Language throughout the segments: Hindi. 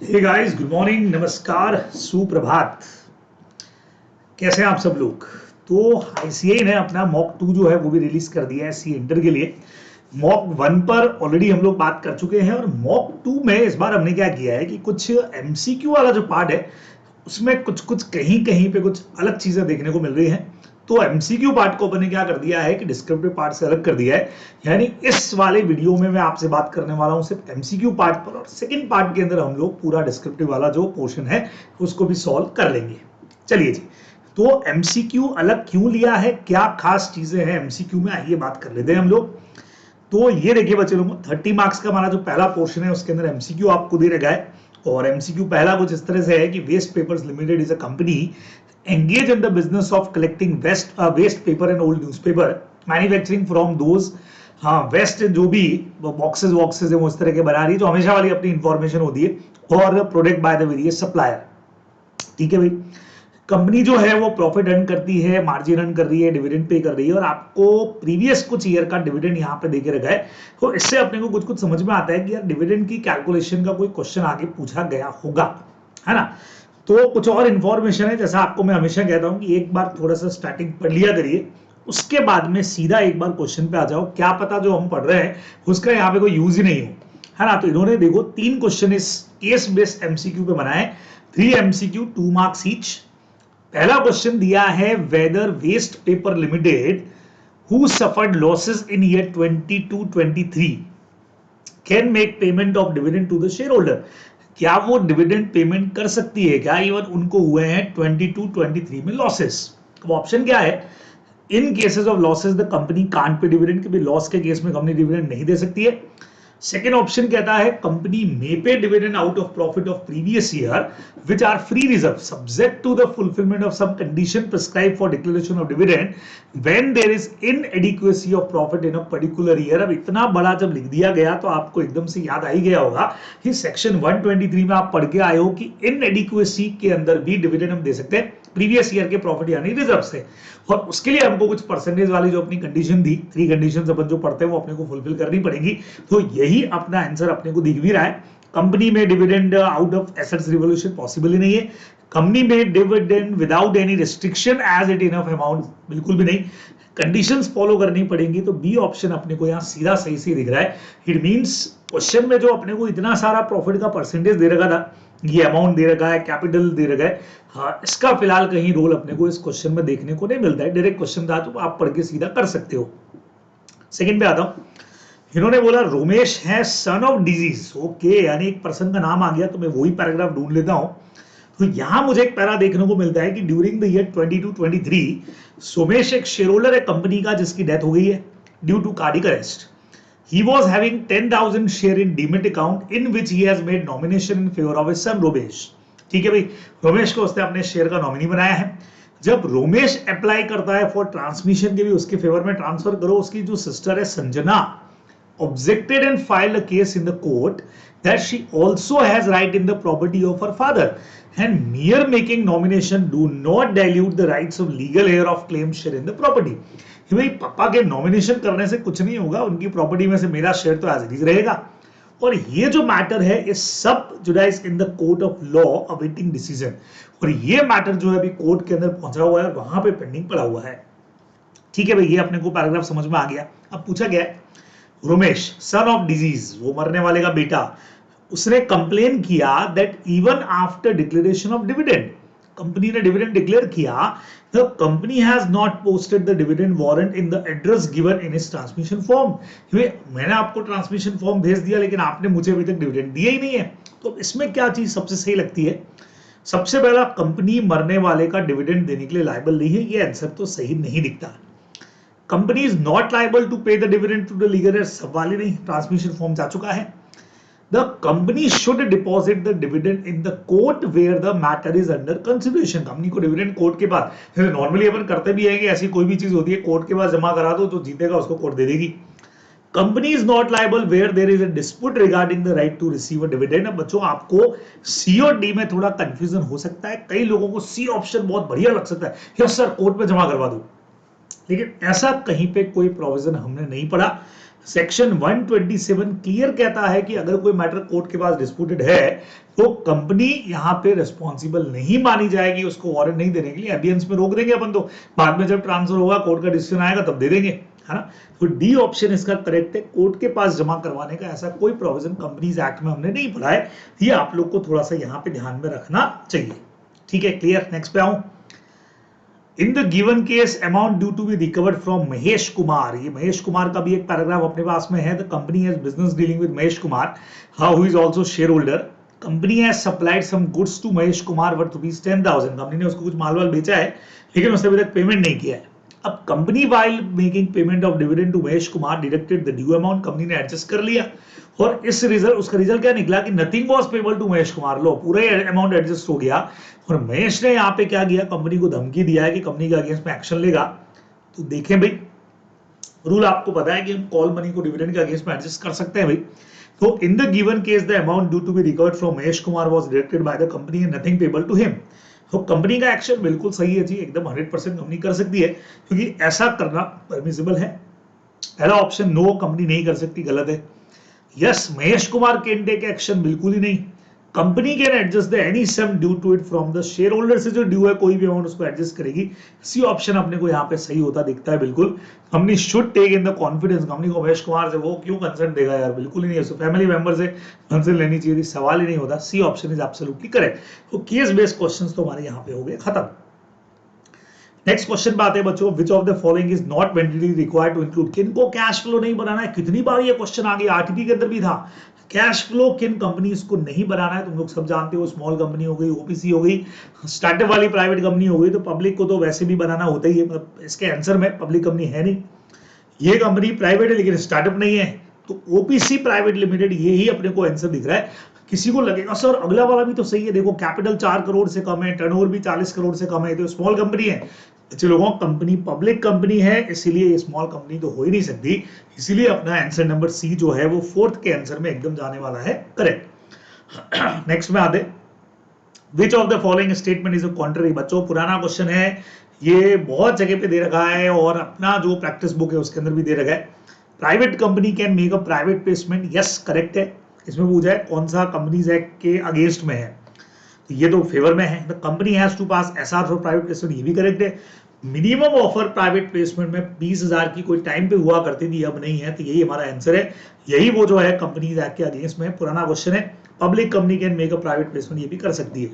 हे गाइस, गुड मॉर्निंग, नमस्कार, सुप्रभात। कैसे हैं आप सब लोग। तो आईसीआई ने अपना मॉक 2 जो है वो भी रिलीज कर दिया है सी इंटर के लिए। मॉक 1 पर ऑलरेडी हम लोग बात कर चुके हैं और मॉक 2 में इस बार हमने क्या किया है कि कुछ एमसीक्यू वाला जो पार्ट है उसमें कुछ कुछ कहीं कहीं पे कुछ अलग चीजें देखने को मिल रही हैं। तो एमसीक्यू पार्ट को अपन ने क्या कर दिया है कि डिस्क्रिप्टिव पार्ट से अलग कर दिया है। यानी इस वाले वीडियो में मैं आपसे बात करने वाला हूं सिर्फ एमसीक्यू पार्ट पर, और सेकंड पार्ट के अंदर हम लोग पूरा डिस्क्रिप्टिव वाला जो पोर्शन है उसको भी सॉल्व कर लेंगे। चलिए जी, तो एमसीक्यू अलग क्यों लिया है, क्या खास चीजें हैं एमसीक्यू में, आइए बात कर लेते हैं हम लोग। तो ये देखिए बच्चे लोगों, 30 मार्क्स का हमारा जो पहला पोर्शन है उसके अंदर एमसीक्यू आपको दे रखा है। और एमसीक्यू पहला कुछ इस तरह से है कि waste papers limited is a company engage in the business of collecting waste paper and old newspaper manufacturing from those waste जो भी बॉक्सेस है वो इस तरह के बना रही है जो हमेशा वाली अपनी इंफॉर्मेशन होती है, और product by the various supplier. ठीक है भाई, कंपनी जो है वो प्रॉफिट अर्न करती है, मार्जिन अर्न कर रही है, डिविडेंड पे कर रही है, और आपको प्रीवियस कुछ ईयर का डिविडेंड यहाँ पे देके रखा है। तो इससे अपने को कुछ कुछ समझ में आता है कि यार डिविडेंड की कैलकुलेशन का कोई क्वेश्चन आगे पूछा गया होगा, है ना। तो कुछ और इंफॉर्मेशन है, जैसा आपको मैं हमेशा कहता हूं कि एक बार थोड़ा सा स्टार्टिंग पढ़ लिया करिए, उसके बाद में सीधा एक बार क्वेश्चन पे आ जाओ। क्या पता जो हम पढ़ रहे हैं उसका यहाँ पे कोई यूज ही नहीं हो, है ना। तो इन्होंने देखो 3 क्वेश्चन इस केस बेस्ड एमसीक्यू पे बनाए, 3 एमसीक्यू 2 मार्क्स ईच। पहला क्वेश्चन दिया है, whether waste paper limited who suffered losses in year 22-23 can make payment of dividend to the share holder. क्या वो डिविडेंड पेमेंट कर सकती है क्या, इवन उनको हुए हैं 22-23 में लॉसेस। तो ऑप्शन क्या है, in cases of losses the company can't pay dividend, कि लॉस के केस में कंपनी डिविडेंड नहीं दे सकती है। सेकेंड ऑप्शन कहता है, company may pay dividend out of profit of previous year which are free reserve subject to the fulfilment of some condition prescribe for declaration of dividend when there is inadequacy of profit in a particular year. अब इतना बड़ा जब लिख दिया गया तो आपको एकदम से याद आ ही गया होगा कि सेक्शन 123 में आप पढ़ के आए हो कि इनएडिक्वेसी के अंदर भी डिविडेंड हम दे सकते हैं प्रीवियस ईयर के प्रॉफिट यानी रिजर्व से, और उसके लिए हमको कुछ परसेंटेज वाली जो अपनी कंडीशन थी, 3 कंडीशंस अपन जो पढ़ते हैं वो अपने को फुलफिल करनी पड़ेगी। तो यही अपना आंसर अपने को दिख भी रहा है। कंपनी में dividend out of assets revolution possible ही नहीं है। कंपनी में dividend without any restriction as it enough amount, बिल्कुल भी नहीं। कंडीशंस फॉलो करनी पड़ेंगी। तो बी ऑप्शन अपने को यहाँ सीधा सही से दिख रहा है। इट मींस क्वेश्चन में जो अपने को इतना सारा प्रॉफिट का परसेंटेज दे रखा था, ये अमाउंट दे रखा है, कैपिटल दे रखा है, हाँ, इसका फिलहाल कहीं रोल अपने को इस क्वेश्चन में देखने को नहीं मिलता है। डायरेक्ट क्वेश्चन था तो आप पढ़ के सीधा कर सकते हो। सेकंड पे आता हूं, इन्होंने बोला रोमेश है सन ऑफ डिजीज। ओके, यानी एक पर्सन का नाम आ गया तो मैं वही पैराग्राफ ढूंढ लेता हूं। तो यहां मुझे एक पैरा देखने को मिलता है कि ड्यूरिंग द ईयर 22-23 सोमेश एक शेयर होल्डर है कंपनी का जिसकी डेथ हो गई है due to cardiac arrest. He was having 10,000 share in Demat account in which he has made nomination in favor of his son Romesh. ठीक है भाई, रोमेश को उसने अपने शेयर का नॉमिनी बनाया है। जब रोमेश अप्लाई करता है फॉर ट्रांसमिशन के भी उसके फेवर में ट्रांसफर करो, उसकी जो सिस्टर है Sanjana objected and filed a case in the court that she also has right in the property of her father and mere making nomination do not dilute the rights of legal heir of claim share in the property। भाई पापा के नॉमिनेशन करने से कुछ नहीं होगा, उनकी प्रॉपर्टी में से मेरा शेयर तो एज इट इज रहेगा। और ये जो मैटर है is sub judice in the court of law awaiting decision, और ये मैटर जो है अभी कोर्ट के अंदर पहुंचा हुआ है, वहां पे पेंडिंग पड़ा हुआ है। ठीक है भाई, ये अपने को पैराग्राफ समझ में आ गया। अब पूछा गया है, रोमेश सन ऑफ डिजीज, वो मरने वाले का बेटा, उसने कंप्लेन किया that even after declaration of dividend, company ने डिविडेंड डिक्लेयर किया, the company has not posted the dividend warrant in the address given in its transmission form. मैंने आपको ट्रांसमिशन फॉर्म भेज दिया लेकिन आपने मुझे अभी तक डिविडेंड दिया ही नहीं है। तो इसमें क्या चीज सबसे सही लगती है, सबसे पहला कंपनी मरने वाले का डिविडेंड देने के लिए लायबल नहीं है, ये आंसर तो सही नहीं दिखता। Company is not liable to pay the dividend to the legal heir, सवाल ही नहीं, ट्रांसमिशन फॉर्म जा चुका है। The company should deposit the dividend in the court where the matter is under consideration। Company को डिविडेंड कोर्ट के पास, जैसे नॉर्मली अपन करते भी है कि ऐसी कोई भी चीज होती है कोर्ट के पास जमा करा दो, जो जीतेगा उसको कोर्ट दे देगी। Company is not liable where there is a dispute regarding the right to receive a dividend. अब बच्चों आपको सी और डी में थोड़ा कंफ्यूजन हो सकता है, कई लोगों को सी ऑप्शन बहुत बढ़िया लग सकता है, यस सर कोर्ट में जमा करवा दो, लेकिन ऐसा कहीं पे कोई प्रोविजन हमने नहीं पढ़ा। सेक्शन 127 क्लियर कहता है कि अगर कोई मैटर कोर्ट के पास डिस्प्यूटेड है तो कंपनी यहां पे रिस्पॉन्सिबल नहीं मानी जाएगी, उसको वारंट नहीं देने के लिए। एबियंस में रोक देंगे अपन, तो बाद में जब ट्रांसफर होगा कोर्ट का डिसीजन आएगा तब दे देंगे, है ना। तो डी ऑप्शन इसका करेक्ट है, कोर्ट के पास जमा करवाने का ऐसा कोई प्रोविजन कंपनीज एक्ट में हमने नहीं पढ़ा है। ये आप लोग को थोड़ा सा यहां पे ध्यान में रखना चाहिए, ठीक है। क्लियर, नेक्स्ट पे आऊं। In the given case amount due to be recovered from Mahesh Kumar, ये महेश कुमार का भी एक पैराग्राफ अपने पास में है। The company has business dealing with Mahesh Kumar, who is also share holder. Company has supplied some goods to Mahesh Kumar worth ₹10,000। Company ने उसको कुछ माल वाल बेचा है लेकिन उसने अभी तक पेमेंट नहीं किया है। अब company while making payment of dividend to Mahesh Kumar deducted the due amount, company ने एडजस्ट कर लिया और इस रिजल्ट, उसका रिजल्ट क्या निकला कि nothing was payable to Mahesh Kumar. लो, पूरा अमाउंट एडजस्ट हो गया और महेश ने यहाँ पे क्या किया, कंपनी को धमकी दिया है कि कंपनी के अगेंस्ट में एक्शन लेगा। तो देखें भाई, रूल आपको पता है कि हम कॉल मनी को डिविडेंड के अगेंस्ट में एडजस्ट कर सकते हैं भाई। तो in the given case the amount due to be recovered from Mahesh Kumar was deducted by the company and nothing payable to him. तो कंपनी का एक्शन बिल्कुल सही है जी, एकदम 100% कंपनी कर सकती है क्योंकि ऐसा करना परमिसिबल है। पहला ऑप्शन नो, कंपनी नहीं कर सकती, गलत है। Yes, Mahesh Kumar can take action, बिल्कुल ही नहीं। Company can adjust the any sum due to it from the share holder, से जो ड्यू है कोई भी अमाउंट उसको एडजस्ट करेगी। सी ऑप्शन अपने को यहाँ पे सही होता दिखता है बिल्कुल। Company should take in the confidence, company को महेश कुमार से वो क्यों कंसर्न देगा यार, बिल्कुल ही नहीं है। फैमिली मेंबर से कंसर्न लेनी चाहिए थी, सवाल ही नहीं होता। C option is absolutely correct. तो केस बेस्ड क्वेश्चंस तो हमारे यहाँ पे हो गए खत्म। नेक्स्ट क्वेश्चन बात है बच्चों, which of the following is not mandatory required to include. किनको कैश फ्लो नहीं बनाना है, कितनी बार ये क्वेश्चन आ गया, आरटीपी के अंदर भी था। कैश फ्लो किन कंपनीज को नहीं बनाना है, तुम लोग सब जानते हो। स्मॉल कंपनी हो गई, ओपीसी हो गई, स्टार्टअप वाली प्राइवेट कंपनी हो गई। तो पब्लिक को तो वैसे भी बनाना होता ही है, मतलब इसके आंसर में पब्लिक कंपनी है नहीं, ये कंपनी प्राइवेट है लेकिन स्टार्टअप नहीं है। तो ओपीसी प्राइवेट लिमिटेड, ये ही अपने को आंसर दिख रहा है। किसी को लगेगा सर अगला वाला भी तो सही है, देखो कैपिटल 4 करोड़ से कम है, टर्नओवर भी 40 करोड़ से कम है, तो स्मॉल कंपनी है। लोगों, कंपनी पब्लिक कंपनी है इसीलिए ये स्मॉल कंपनी तो हो ही नहीं सकती। इसीलिए अपना आंसर नंबर सी जो है वो फोर्थ के आंसर में एकदम जाने वाला है, करेक्ट। नेक्स्ट में आते, विच of the following statement is a contrary. बच्चों पुराना क्वेश्चन है, ये बहुत जगह पे दे रखा है और अपना जो प्रैक्टिस बुक है उसके अंदर भी दे रखा है। Private company can make a private placement, yes correct है। इसमें पूछा है कौन सा कंपनीज एक्ट के अगेंस्ट में है, तो ये तो फेवर में है। The company has to pass SR for private placement, ये भी करेक्ट है। मिनिमम ऑफर प्राइवेट प्लेसमेंट में 20,000 की कोई टाइम पे हुआ करती थी, अब नहीं है, तो यही हमारा आंसर है। यही वो जो है कंपनीज एक्ट के अगेंस्ट में पुराना क्वेश्चन है। Public company can make a private placement, ये भी कर सकती है।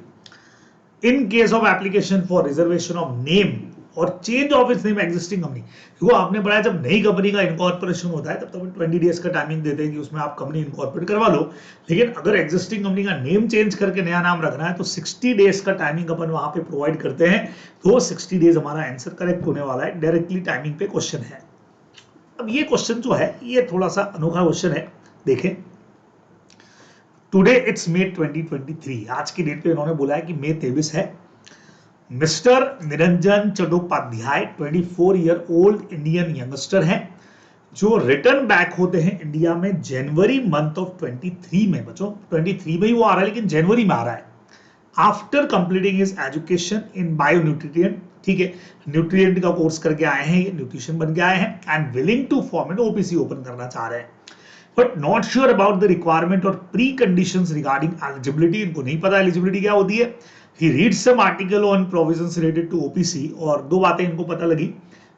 In case of application for reservation of name और change of its name existing company, वो आपने पढ़ा जब नई कंपनी का इनकॉर्पोरेशन होता है तब तो 20 डेज का टाइमिंग देते हैं कि उसमें आप कंपनी इनकॉर्पोरेट करवा लो। लेकिन अगर एग्जिस्टिंग कंपनी का नेम चेंज करके नया नाम रखना है तो 60 डेज का टाइमिंग अपन वहां पे प्रोवाइड करते हैं। तो 60 डेज हमारा आंसर करेक्ट होने वाला है, डायरेक्टली टाइमिंग पे क्वेश्चन है। अब ये क्वेश्चन जो है ये थोड़ा सा अनोखा क्वेश्चन है, देखें। टुडे इट्स मे 2023, आज की डेट पे इन्होंने बोला है कि मई 23 है। Mister Niranjan Chattopadhyay 24 year old Indian youngster हैं जो रिटर्न बैक होते हैं इंडिया में जनवरी मंथ ऑफ 23 में। बच्चों 23 में ही वो आ रहा है लेकिन जनवरी में आ रहा है। After completing his education in bio nutrient, ठीक है, न्यूट्रिएंट का कोर्स करके आए हैं, ये न्यूट्रिशन बन के आए हैं and willing to form an OPC open करना चाह रहे हैं, but not sure about the requirement और प्री कंडीशंस रिगार्डिंग एलिजिबिलिटी। इनको नहीं पता एलिजिबिलिटी क्या होती है। He reads some article on provisions related to OPC और दो बातें इनको पता लगी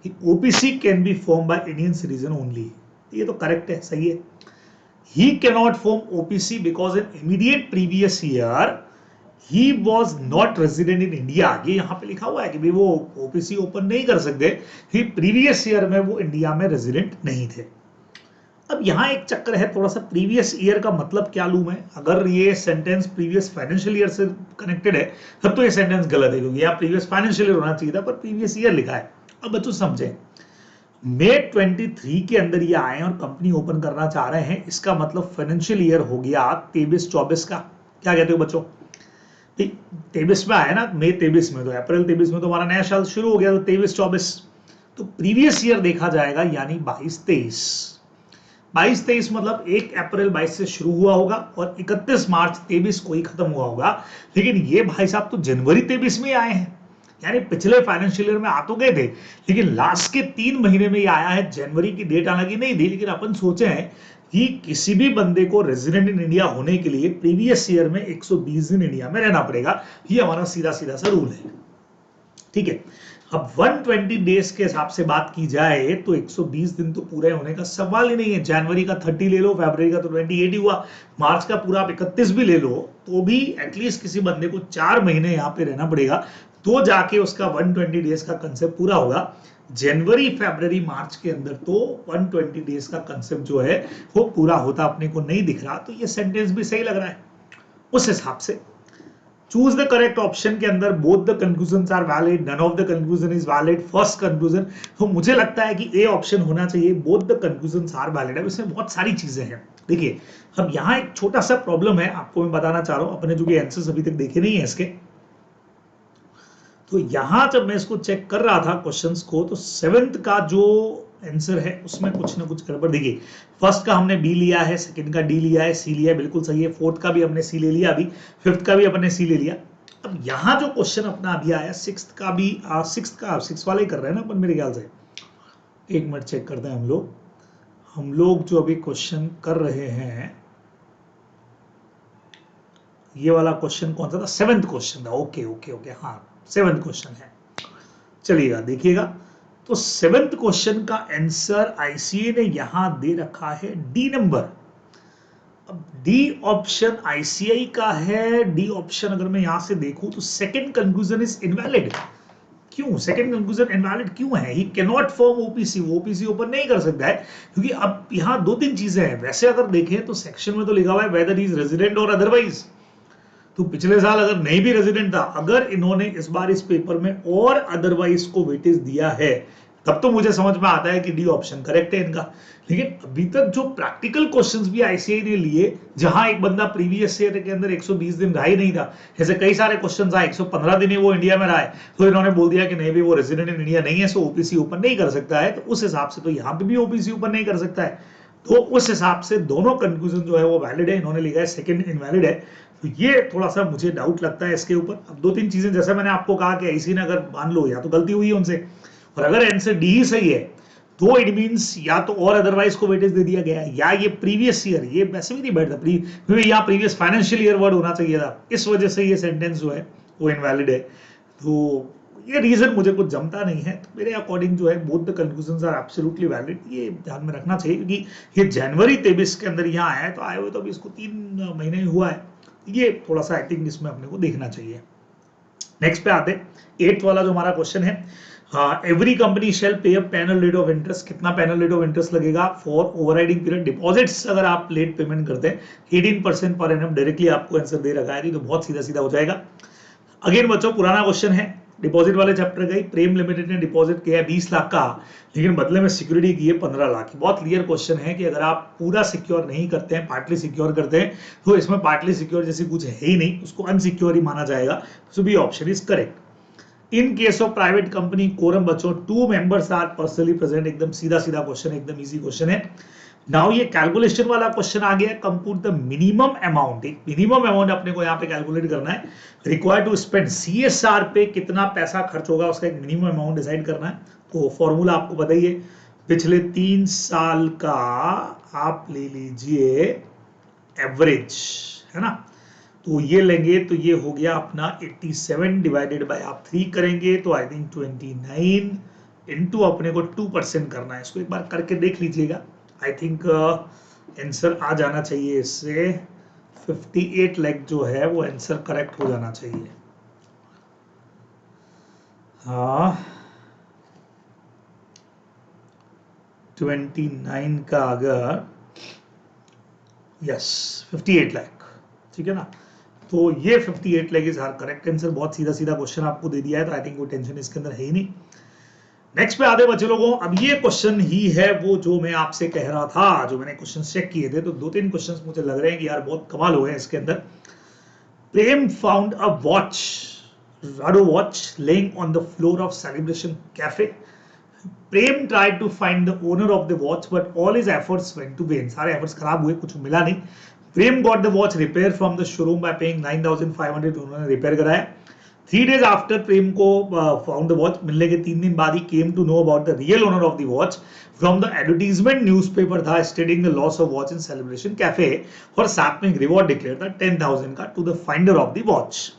कि OPC can be formed by Indian citizen only, ये तो करेक्ट है, सही है। He cannot form OPC because in immediate previous year he was not resident in India, ये यहाँ पे लिखा हुआ है कि भाई वो OPC ओपन नहीं कर सकते, ही प्रीवियस ईयर में वो इंडिया में रेजिडेंट नहीं थे। अब यहाँ एक चक्कर है थोड़ा सा, प्रीवियस ईयर का मतलब क्या लूं मैं। अगर ये सेंटेंस प्रीवियस फाइनेंशियल ईयर से कनेक्टेड है तब तो ये सेंटेंस गलत है क्योंकि यहाँ प्रीवियस फाइनेंशियल ईयर होना चाहिए था पर प्रीवियस ईयर लिखा है। अब बच्चों समझे, मई 23 के अंदर ये आए और कंपनी ओपन करना चाह रहे हैं, इसका मतलब फाइनेंशियल ईयर हो गया 23-24 का। क्या कहते हो बच्चों, 23 में आया ना, मई 23 में, तो अप्रैल 23 में तो हमारा नया साल शुरू हो गया, तो 23-24 तो प्रीवियस ईयर देखा जाएगा, यानी 22-23 मतलब 1 अप्रैल 22 से शुरू हुआ होगा और 31 मार्च 23 को ही खत्म हुआ होगा। लेकिन ये भाई साहब तो जनवरी 23 में आए हैं, यानी पिछले फाइनेंशियल ईयर में आ तो गए थे, लेकिन लास्ट के 3 महीने में ये आया है। जनवरी की डेट हालांकि नहीं थी, लेकिन अपन सोचे हैं कि किसी भी बंदे को रेजिडेंट इन इंडिया होने के लिए प्रीवियस ईयर में 120 दिन इंडिया में रहना पड़ेगा। ये हमारा सीधा सीधा सा रूल है, ठीक है। अब 120 डेज के हिसाब से बात की जाए तो 120 दिन तो पूरे होने का सवाल ही नहीं है। जनवरी का 30 ले लो, फरवरी का तो 28 ही हुआ, मार्च का पूरा आप 31 भी ले लो, तो भी एटलीस्ट किसी बंदे को 4 महीने यहाँ पे रहना पड़ेगा, तो जाके उसका 120 डेज का कंसेप्ट पूरा होगा। जनवरी, फरवरी, मार्च के अंदर तो 120 डेज का कंसेप्ट जो है वो पूरा होता अपने को नहीं दिख रहा। तो ये सेंटेंस भी सही लग रहा है उस हिसाब से। चूज द करेक्ट ऑप्शन के अंदर both the conclusion are valid, none of the conclusion is valid, first conclusion. तो मुझे लगता है कि ए ऑप्शन होना चाहिए, both the conclusion are valid. अब इसमें बहुत सारी चीजें हैं। देखिए, अब यहाँ एक छोटा सा प्रॉब्लम है, आपको मैं बताना चाह रहा हूं, अपने जो कि आंसर्स अभी तक देखे नहीं है इसके। तो यहां जब मैं इसको चेक कर रहा था क्वेश्चंस को, तो 7th का जो आंसर है उसमें कुछ ना कुछ गड़बड़। देखिए, फर्स्ट का हमने बी लिया है, सेकंड का डी लिया है, सी लिया है, बिल्कुल सही है। फोर्थ का भी हमने सी ले लिया, अभी फिफ्थ का भी अपने सी ले लिया। अब यहाँ जो क्वेश्चन अपना अभी आया सिक्स्थ का भी, सिक्स वाला ही कर रहे हैं ना अपन मेरे ख्याल से। एक मिनट चेक करते हैं हम लोग जो अभी क्वेश्चन कर रहे हैं, ये वाला क्वेश्चन कौन सा था? 7th क्वेश्चन था। ओके ओके ओके, हाँ 7th क्वेश्चन है। चलिएगा देखिएगा, तो 7th क्वेश्चन का आंसर आईसीए ने यहां दे रखा है डी नंबर। अब डी ऑप्शन आईसीआई का है। डी ऑप्शन अगर मैं यहां से देखूं तो सेकंड कंक्लूजन इज इनवैलिड। क्यों सेकंड कंक्लूजन इनवैलिड क्यों है? He can not form OPC, वो ओपीसी ओपन नहीं कर सकता है, क्योंकि अब यहां 2-3 चीजें हैं। वैसे अगर देखें तो सेक्शन में तो लिखा हुआ है वेदर इज रेजिडेंट और अदरवाइज। तो पिछले साल अगर नहीं भी रेजिडेंट था, अगर इन्होंने इस बार इस पेपर में और अदरवाइज को वेटेज दिया है, तब तो मुझे समझ में आता है कि डी ऑप्शन करेक्ट है इनका। लेकिन अभी तक जो प्रैक्टिकल क्वेश्चंस भी आईसीआई ने लिए, जहां एक बंदा प्रीवियस ईयर के अंदर 120 दिन रहा ही नहीं था, जैसे कई सारे क्वेश्चंस आए 115 दिन ही वो इंडिया में रहा है, तो इन्होंने बोल दिया कि नहीं भी वो रेजिडेंट इन इंडिया नहीं है, सो ओपीसी ओपन नहीं कर सकता है। तो उस हिसाब से तो यहाँ पे भी ओपीसी ओपन नहीं कर सकता है। तो उस हिसाब से दोनों कंक्लूजन जो है वो वैलिड है। इन्होंने लिखा है सेकंड इनवैलिड है, तो ये थोड़ा सा मुझे डाउट लगता है इसके ऊपर। अब 2-3 चीजें, जैसे मैंने आपको कहा कि ऐसी ने अगर मान लो या तो गलती हुई है उनसे, और अगर आंसर डी ही सही है तो इट मींस या तो और अदरवाइज को वेटेज दे दिया गया है, या ये प्रीवियस ईयर, ये वैसे भी नहीं बैठता, क्योंकि यहाँ प्रीवियस फाइनेंशियल ईयर वर्ड होना चाहिए था, इस वजह से ये सेंटेंस जो है वो इनवैलिड है। तो ये रीजन मुझे कुछ जमता नहीं है। तो मेरे अकॉर्डिंग जो है both the conclusions are absolutely valid, ये ध्यान में रखना चाहिए, क्योंकि ये जनवरी 23 के अंदर यहाँ आया है, तो आए हुए तो अभी इसको 3 महीने ही हुआ है। ये थोड़ा सा आई थिंक इसमें अपने को देखना चाहिए। नेक्स्ट पे आते हैं, 8th वाला जो हमारा क्वेश्चन है, एवरी कंपनी शेल पे a panel rate of interest. कितना पैनल रेट ऑफ इंटरेस्ट लगेगा फॉर ओवरराइडिंग पीरियड डिपॉजिट्स? अगर आप लेट पेमेंट करते हैं 18% पर एनम, डायरेक्टली आपको आंसर दे रखा है, तो बहुत सीधा सीधा हो जाएगा। अगेन बच्चों पुराना क्वेश्चन है, डिपॉजिट वाले चैप्टर गई। प्रेम लिमिटेड ने डिपॉजिट किया है 20 लाख का, लेकिन बदले में सिक्योरिटी की है 15 लाख की। बहुत क्लियर क्वेश्चन है कि अगर आप पूरा सिक्योर नहीं करते हैं, पार्टली सिक्योर करते हैं, तो इसमें पार्टली सिक्योर जैसी कुछ है ही नहीं, उसको अनसिक्योर ही माना जाएगा। So B option is correct. In case of private company quorum बच्चों 2 मेंबर्स आर पर्सनली प्रेजेंट। एकदम सीधा सीधा क्वेश्चन, एकदम इजी क्वेश्चन है। नाउ ये कैलकुलेशन वाला क्वेश्चन आ गया, कंप्यूट द मिनिमम अमाउंट। एक मिनिमम अमाउंट अपने को यहाँ पे कैलकुलेट करना है, रिक्वायर्ड टू स्पेंड सीएसआर पे कितना पैसा खर्च होगा, उसका एक मिनिमम अमाउंट डिसाइड करना है। तो फॉर्मूला आपको बताइए, पिछले 3 साल का आप ले लीजिए एवरेज, है ना। तो ये लेंगे तो ये हो गया अपना 87 डिवाइडेड बाय आप 3 करेंगे तो आई थिंक 29 इंटू अपने को 2% करना है। इसको एक बार करके देख लीजिएगा, आई थिंक आंसर आ जाना चाहिए इससे 58 लाख जो है वो आंसर करेक्ट हो जाना चाहिए। हाँ 29 का अगर यस 58 लाख, ठीक है ना। तो ये 58 lakh is our correct answer. बहुत सीधा सीधा क्वेश्चन आपको दे दिया है, तो आई थिंक कोई टेंशन इसके अंदर है ही नहीं। नेक्स्ट पे आते बच्चे लोगों, अब ये क्वेश्चन ही है वो जो मैं आपसे कह रहा था, जो मैंने क्वेश्चन चेक किए थे, तो 2-3 क्वेश्चंस मुझे लग रहे हैं कि यार बहुत कमाल हो गए इसके अंदर। Prem found a watch, Rado watch, lying on the floor of celebration cafe. Prem tried to find the owner of the watch but all his efforts went to vain. सारे एफर्ट्स खराब हुए, कुछ मिला नहीं। Prem got the watch repair from the showroom by paying 9,500, उन्होंने रिपेयर कराया। 3 days आफ्टर प्रेम को फाउंड द वॉच, मिलने के 3 दिन बाद ही came to know about the real owner of the watch from the advertisement newspaper था stating the loss of watch in celebration cafe, और साथ में रिवॉर्ड डिक्लेयर था 10,000 का to the finder of the watch.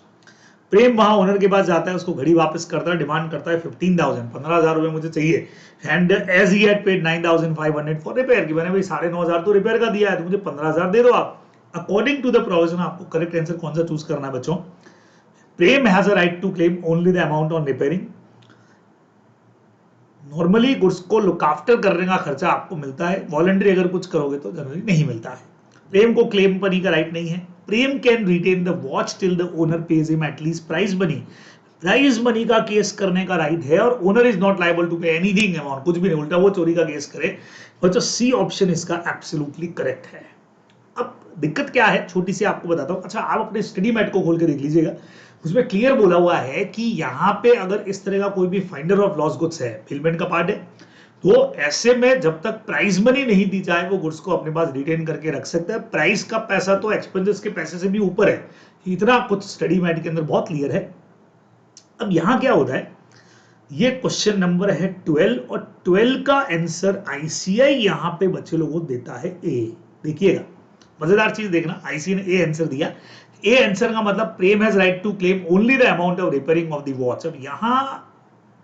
Prem वहां ओनर के पास जाता है, उसको घड़ी वापस करता है, डिमांड करता है 15,000, 15,000 रुपए मुझे चाहिए। And as he had paid 9,500 for repair, की मैंने भाई 9,500 तो रिपेयर का दिया है, तो मुझे 15,000 दे दो आप। अकॉर्डिंग टू द प्रोविजन, आपको करेक्ट आंसर कौन सा चूज करना है बच्चों? Prem has a right to claim only the amount on repairing. Normally goods को लुक आफ्टर करने का खर्चा आपको मिलता है, वॉलंटरी अगर कुछ करोगे तो जनरली नहीं मिलता है। प्रेम को क्लेम मनी का राइट नहीं है। Prem can retain the watch till the owner pays him at least prize money, prize money का केस करने का राइट है, और owner is not liable to pay anything amount, कुछ भी नहीं, उल्टा वो चोरी का केस करे। बच्चों सी ऑप्शन इसका एब्सोल्युटली करेक्ट है। अब दिक्कत क्या है, छोटी सी आपको बताता हूं। अच्छा, आप अपने स्टडी मैट को खोल के देख लीजिएगा, उसमें क्लियर बोला हुआ है कि यहां पे अगर इस तरह का कोई भी फाइंडर ऑफ लॉस गुड्स है, बिलमेंट का पार्ट है, तो ऐसे में जब तक प्राइस मनी नहीं दी जाए वो गुड्स को अपने पास रिटेन करके रख सकता है। प्राइस का पैसा तो एक्सपेंसेस के पैसे से भी ऊपर है, इतना कुछ स्टडी मैट के अंदर बहुत क्लियर है। अब यहां क्या होता है, ये क्वेश्चन नंबर है 12, और 12 का आंसर आईसीआई यहां पे बच्चे लोगों को देता है ए। देखिएगा, मजेदार चीज देखना, आईसीआई ने ए आंसर दिया। ए आंसर का मतलब Prem has right to claim only the amount of repairing of the watch. अब यहां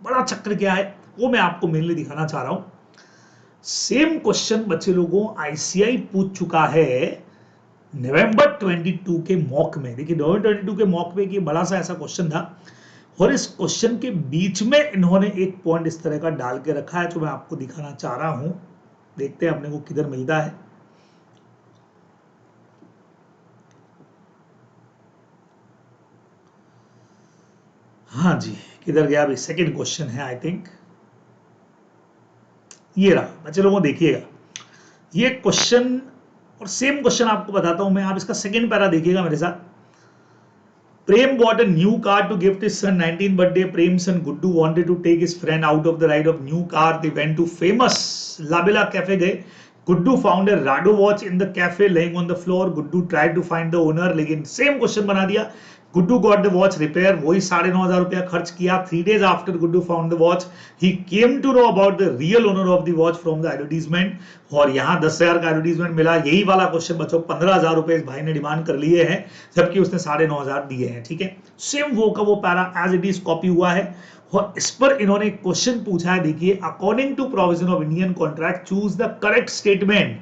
बड़ा चक्कर क्या है वो मैं आपको मेनली दिखाना चाह रहा हूं। सेम क्वेश्चन बच्चे लोगों आईसीआई पूछ चुका है नवंबर 22 के मॉक में। देखिए नवंबर 22 के मॉक में कि बड़ा सा ऐसा क्वेश्चन था, और इस क्वेश्चन के बीच में इन्होंने एक पॉइंट इस तरह का डाल के रखा है जो मैं आपको दिखाना चाह रहा हूं। देखते हैं अपने को किधर मिलता है। हाँ जी, किधर गया अभी? सेकेंड क्वेश्चन है आई थिंक, ये रहा। बच्चे लोगों देखिएगा ये क्वेश्चन, और सेम क्वेश्चन आपको बताता हूं मैं, आप इसका सेकेंड पैरा देखिएगा मेरे साथ। Prem bought a new car to gift his son 19th birthday. Prem's son Guddu wanted to take his friend out of the ride of new car. They went to famous Labella cafe गए। Guddu found a Rado watch in the cafe laying on the floor. Guddu tried to find the owner, लेकिन सेम क्वेश्चन बना दिया। Guddu got the watch repair, वही 9,500 रुपया खर्च किया। 3 days after Guddu found the watch, he came to know about the real owner of the watch from the advertisement, और यहाँ 10,000 का एडवर्टीजमेंट मिला। यही वाला क्वेश्चन बच्चों 15,000 रुपए इस भाई ने डिमांड कर लिए हैं, जबकि उसने 9,500 दिए हैं। ठीक है, सेम वो का वो para as it is copy हुआ है, और इस पर इन्होंने क्वेश्चन पूछा है। देखिए, according to provision of Indian contract choose the correct statement.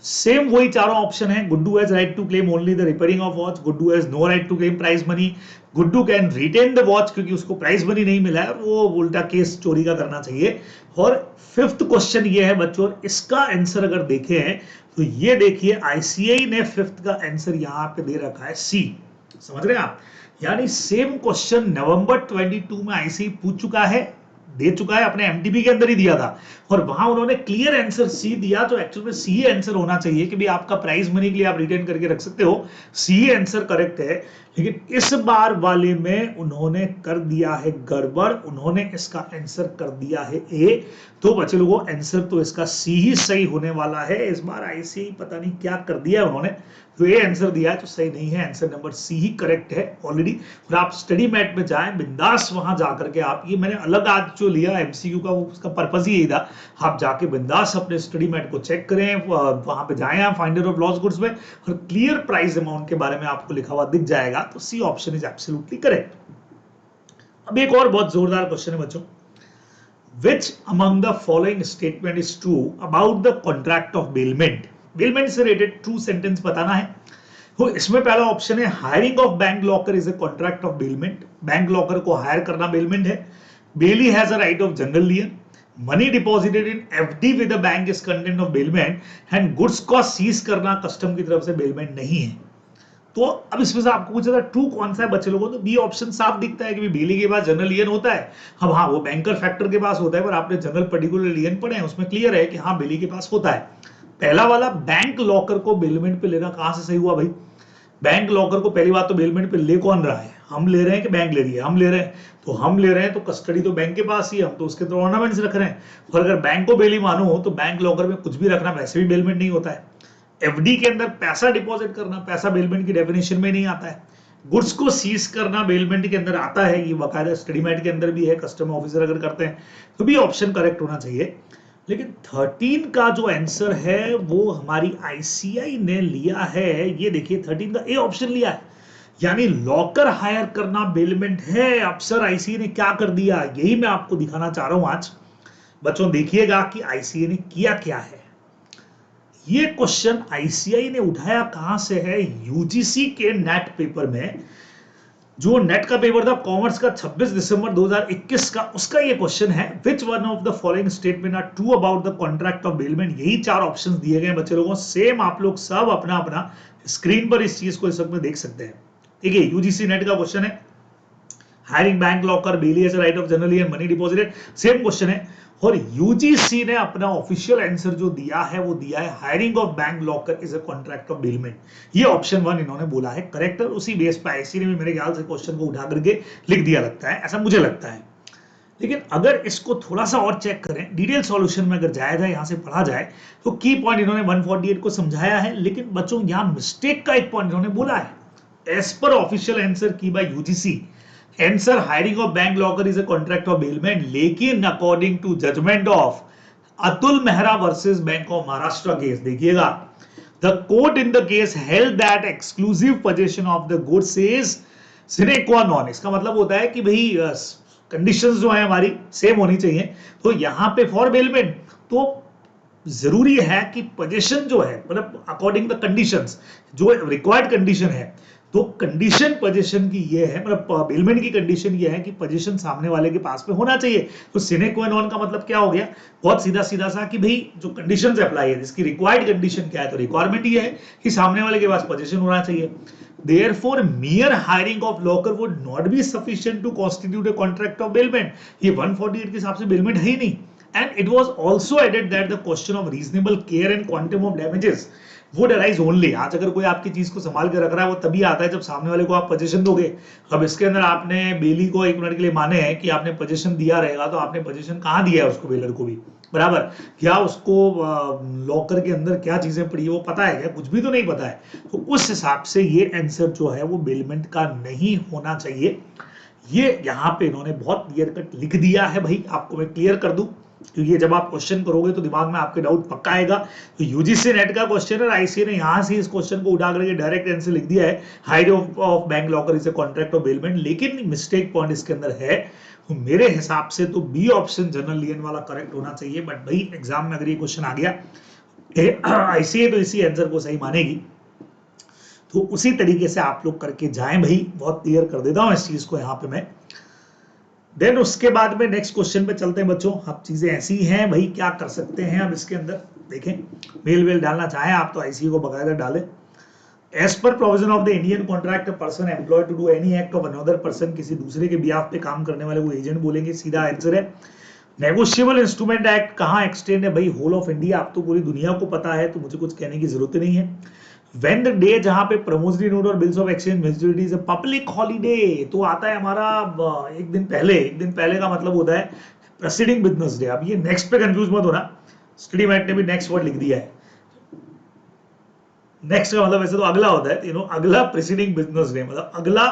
Same वही चारों ऑप्शन है। Guddu has right to claim only the repairing of watch, Guddu has no right to claim price money, Guddu can retain the watch क्योंकि उसको प्राइस मनी नहीं मिला है, वो उल्टा केस चोरी का करना चाहिए। और फिफ्थ क्वेश्चन ये है बच्चों, इसका आंसर अगर देखें तो ये देखिए आईसीआई ने फिफ्थ का आंसर यहां पे दे रखा है सी। समझ रहे हैं आप? यानी सेम क्वेश्चन नवंबर 22 में आईसीआई पूछ चुका है, दे चुका है, अपने एमटीबी के अंदर ही दिया था, और वहां उन्होंने क्लियर आंसर सी दिया। तो एक्चुअल में सी आंसर होना चाहिए कि भाई आपका प्राइस मनी के लिए आप रिटेन करके रख सकते हो, सी आंसर करेक्ट है। लेकिन इस बार वाले में उन्होंने कर दिया है गड़बड़, उन्होंने इसका आंसर कर दिया है ए। तो बच्चे लोगों आंसर तो इसका सी ही सही होने वाला है। इस बार आईसीआई पता नहीं क्या कर दिया उन्होंने, तो ये आंसर दिया है तो सही नहीं है, आंसर नंबर सी ही करेक्ट है ऑलरेडी। और आप स्टडी मैट में जाएं बिंदास, वहां जाकर के आप, ये मैंने अलग आज जो लिया एमसीक्यू का, वो उसका पर्पस ही यही था, आप जाके बिंदास अपने स्टडी मैट को चेक करें, वहां पे जाएं आप फाइंडर ऑफ लॉस गुड्स में, और क्लियर प्राइस अमाउंट के बारे में आपको लिखा हुआ दिख जाएगा। तो C option is absolutely correct. अब एक और बहुत जोरदार क्वेश्चन है बच्चों, Which among the following statement is true about the contract of bailment? Bailment से related true sentence बताना है। तो इसमें पहला ऑप्शन है hiring of bank locker is a contract of bailment. Bank locker को हायर करना बेलमेंट है। Bailee has a right of general lien. Money deposited in FD with the bank is content of bailment, and goods को सीज करना कस्टम की तरफ से बेलमेंट नहीं है। तो अब इसमें से आपको पूछा था ट्रू कौन सा है बच्चे लोगों, तो बी ऑप्शन साफ दिखता है कि बेली के पास जनरल लियन होता है। अब हाँ, वो बैंकर फैक्टर के पास होता है, पर आपने जनरल पर्टिकुलर लियन पढ़े हैं, उसमें क्लियर है कि हाँ बेली के पास होता है। पहला वाला बैंक लॉकर को बेलमेंट पे लेना कहां से सही हुआ भाई? बैंक लॉकर को पहली बात तो बेलमेंट पे ले कौन रहा है? हम ले रहे हैं कि बैंक ले रही है? हम ले रहे हैं। तो हम ले रहे हैं तो कस्टडी तो बैंक के पास ही है, हम तो उसके तो ऑर्नामेंट्स रख रहे हैं। और अगर बैंक को बेली मानो तो बैंक लॉकर में कुछ भी रखना वैसे भी बेलमेंट नहीं होता है। एफडी के अंदर पैसा डिपॉजिट करना, पैसा बेलमेंट की डेफिनेशन में नहीं आता है। गुड्स को सीज करना बेलमेंट के अंदर आता है, ये बकायदा स्टडी मैट के अंदर भी है, कस्टम ऑफिसर अगर करते हैं तो भी ऑप्शन करेक्ट होना चाहिए। लेकिन 13 का जो आंसर है वो हमारी आईसीआई ने लिया है, ये देखिए 13 का ए ऑप्शन लिया है, यानी लॉकर हायर करना बेलमेंट है। अफसर आईसीआई ने क्या कर दिया, यही मैं आपको दिखाना चाह रहा हूं आज। बच्चों देखिएगा कि आईसीआई ने किया क्या है। ये क्वेश्चन आईसीआई ने उठाया कहां से है, यूजीसी के नेट पेपर में, जो नेट का पेपर था कॉमर्स का 26 दिसंबर 2021 का, उसका ये क्वेश्चन है, which one of the following statement are true about the contract of bailment. यही 4 ऑप्शंस दिए गए बच्चे लोगों, सेम आप लोग सब अपना अपना स्क्रीन पर इस चीज को इस वक्त में देख सकते हैं। ठीक है, यूजीसी नेट का क्वेश्चन है, hiring bank locker bailee as right of generally and money deposited, same question है। और यूजीसी ने अपना ऑफिशियल आंसर जो दिया है वो दिया है hiring of bank locker is a contract of bailment. ये ऑप्शन 1 इन्होंने बोला है करेक्ट, उसी बेस पर आईसी ने भी मेरे ख्याल से क्वेश्चन को उठा करके लिख दिया लगता है, ऐसा मुझे लगता है। लेकिन अगर इसको थोड़ा सा और चेक करें, डिटेल सॉल्यूशन में अगर जाया जाए, यहां से पढ़ा जाए, तो की पॉइंट इन्होंने 148 को समझाया है, लेकिन बच्चों यहां मिस्टेक का एक पॉइंट इन्होंने बोला है, as per official answer key by UGC answer hiring of bank locker is a contract of bailment, लेकिन according to judgment of Atul Mehra versus Bank of Maharashtra case, देखिएगा, the court in the case held that exclusive position of the goods is sine qua non. इसका मतलब होता है कि भाई कंडीशंस जो है हमारी सेम होनी चाहिए। तो यहां पे फॉर बेलमेंट तो जरूरी है कि पोजीशन जो है, मतलब अकॉर्डिंग द कंडीशंस, जो रिक्वायर्ड कंडीशन है, तो कंडीशन पोजीशन की ये है, मतलब बेलमेंट की कंडीशन ये है कि पोजीशन सामने वाले के पास में होना चाहिए। तो सिने क्वा नॉन का मतलब क्या हो गया, बहुत सीधा सीधा सा कि भाई जो कंडीशंस अप्लाई है, जिसकी रिक्वायर्ड कंडीशन क्या है, तो रिक्वायरमेंट ये है कि सामने वाले के पास पोजीशन होना चाहिए। Therefore, mere hiring of locker would not be sufficient to constitute a contract of bailment. ये 148 के हिसाब से बेलमेंट है ही नहीं। And it was also added that the question of reasonable care and quantum of damages would arise only। आज अगर कोई आपकी चीज को संभाल के रख रहा है, वो तभी आता है जब सामने वाले को आप पोजीशन दोगे। अब इसके अंदर आपने बेली को 1 मिनट के लिए माने हैं कि आपने पोजीशन दिया रहेगा, तो आपने पोजीशन कहाँ दिया है उसको, बेलर को भी, बराबर, क्या उसको लॉकर के अंदर क्या चीजें पड़ी है वो पता है क्या, कुछ भी तो नहीं पता है। तो उस हिसाब से ये आंसर जो है वो बेलमेंट का नहीं होना चाहिए। ये यहाँ पे इन्होंने बहुत क्लियर कट लिख दिया है भाई, आपको मैं क्लियर कर दूं, क्योंकि जब आप क्वेश्चन करोगे तो दिमाग में आपके डाउट पक्का आएगा। तो यूजीसी नेट का क्वेश्चन है, आईसीए ने यहां से इस क्वेश्चन को उठा करके डायरेक्ट आंसर लिख दिया है, hiring of bank locker is a contract of bailment, लेकिन मिस्टेक पॉइंट इसके अंदर है। तो मेरे हिसाब से तो बी ऑप्शन जनरल लियन वाला करेक्ट होना चाहिए, बट भाई एग्जाम में अगर ये क्वेश्चन आ गया आईसीए तो इसी आंसर को सही मानेगी, तो उसी तरीके से आप लोग करके जाएं भाई, बहुत क्लियर कर देता हूं इस चीज को यहाँ पे मैं। देन उसके बाद में नेक्स्ट क्वेश्चन पे चलते हैं बच्चों। अब चीजें ऐसी हैं भाई, क्या कर सकते हैं अब इसके अंदर, देखें, मेल वेल डालना चाहें आप तो आईसीए को बकायदा डालें। As per provision of the Indian contract, person employed to do any act of another person, किसी दूसरे के बिहाफ पे काम करने वाले को एजेंट बोलेंगे, सीधा आंसर है। नेगोशिएबल इंस्ट्रूमेंट एक्ट कहां एक्सटेंड है भाई, होल ऑफ इंडिया, अब तो पूरी दुनिया को पता है, तो मुझे कुछ कहने की जरूरत नहीं है। When the day जहां पे प्रमोशनरी नोट और bills of exchange मैच्योरिटीज public holiday, तो आता है हमारा एक दिन पहले का मतलब होता है प्रेसिडिंग बिजनेस डे। अब ये नेक्स्ट पे कंफ्यूज मत होना, स्टडी मैट ने भी नेक्स्ट वर्ड लिख दिया है। नेक्स्ट का मतलब वैसे तो अगला होता है, अगला प्रेसिडिंग बिजनेस डे, मतलब अगला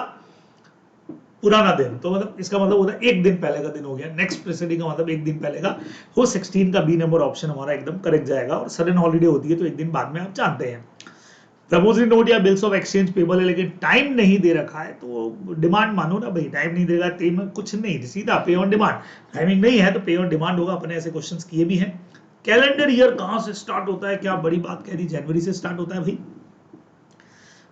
पुराना दिन, तो मतलब इसका मतलब होता है एक दिन पहले का दिन हो गया। नेक्स्ट प्रेसिडिंग का मतलब एक दिन पहले का, वो 16 का बी नंबर ऑप्शन हमारा एकदम करेक्ट जाएगा। और सडन हॉलीडे होती है तो एक दिन बाद में आप जानते हैं। प्रमोशनरी नोट या बिल्स ऑफ एक्सचेंज पेबल है, लेकिन टाइम नहीं दे रखा है, तो डिमांड मानो ना भाई, टाइम नहीं देगा टाइम कुछ नहीं, सीधा पे ऑन डिमांड। टाइमिंग नहीं है तो पे ऑन डिमांड होगा, अपने ऐसे क्वेश्चंस किए भी हैं। कैलेंडर ईयर कहां से स्टार्ट होता है, क्या बड़ी बात कह दी, जनवरी से स्टार्ट होता है भाई।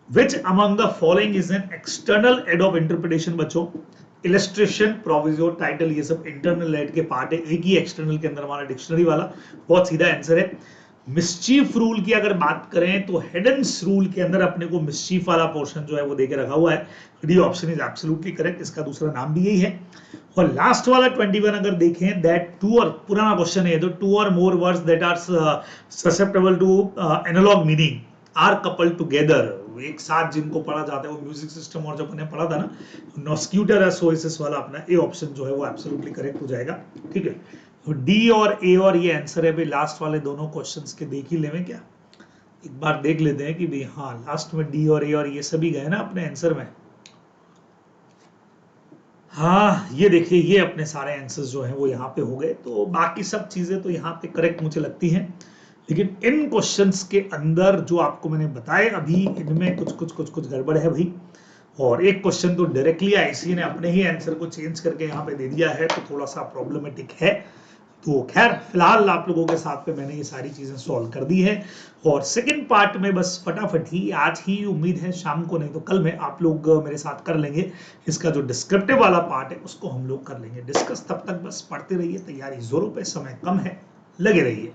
Which among the following is an external aid of interpretation बच्चों, इलस्ट्रेशन, प्रोविजो, टाइटल, ये सब इंटरनल एड के पार्ट है, एक ही एक्सटर्नल के अंदर हमारा डिक्शनरी वाला, बहुत सीधा आंसर है। मिस्चीफ रूल की अगर बात करें तो हेडेंस रूल के अंदर अपने को मिस्चीफ वाला पोर्शन जो है वो देके रखा हुआ है, D option is absolutely correct, इसका दूसरा नाम भी यही है। और लास्ट वाला 21 अगर देखें, दैट टू, और पुराना क्वेश्चन है, तो two or more words that are susceptible to analogue meaning are coupled together, एक साथ जिनको पढ़ा जाता है, वो म्यूजिक सिस्टम और जब हमने पढ़ा था ना, नॉस्क्यूटर एसोसिस वाला अपना ए ऑप्शन जो है वो एब्सोल्युटली करेक्ट हो जाएगा। ठीक है, तो डी और ए और ये आंसर है भाई। लास्ट वाले दोनों क्वेश्चंस के देख ही लें क्या, एक बार देख लेते हैं कि भाई हाँ लास्ट में डी और ए और ये सभी गए ना अपने आंसर में। हाँ, ये देखिए, ये अपने सारे आंसर्स जो हैं वो यहाँ पे हो गए। तो बाकी सब चीजें तो यहाँ पे करेक्ट मुझे लगती हैं, लेकिन इन क्वेश्चंस के अंदर जो आपको मैंने बताए अभी, इनमें कुछ गड़बड़ है भाई। और एक क्वेश्चन तो डायरेक्टली आईसीए ने अपने ही आंसर को चेंज करके यहाँ पे दे दिया है, तो थोड़ा सा प्रॉब्लमेटिक है। तो खैर, फिलहाल आप लोगों के साथ पे मैंने ये सारी चीजें सॉल्व कर दी है। और सेकंड पार्ट में बस फटाफट ही आज ही, उम्मीद है शाम को नहीं तो कल में, आप लोग मेरे साथ कर लेंगे। इसका जो डिस्क्रिप्टिव वाला पार्ट है उसको हम लोग कर लेंगे डिस्कस। तब तक बस पढ़ते रहिए, तैयारी जोरों पे, समय कम है, लगे रहिए।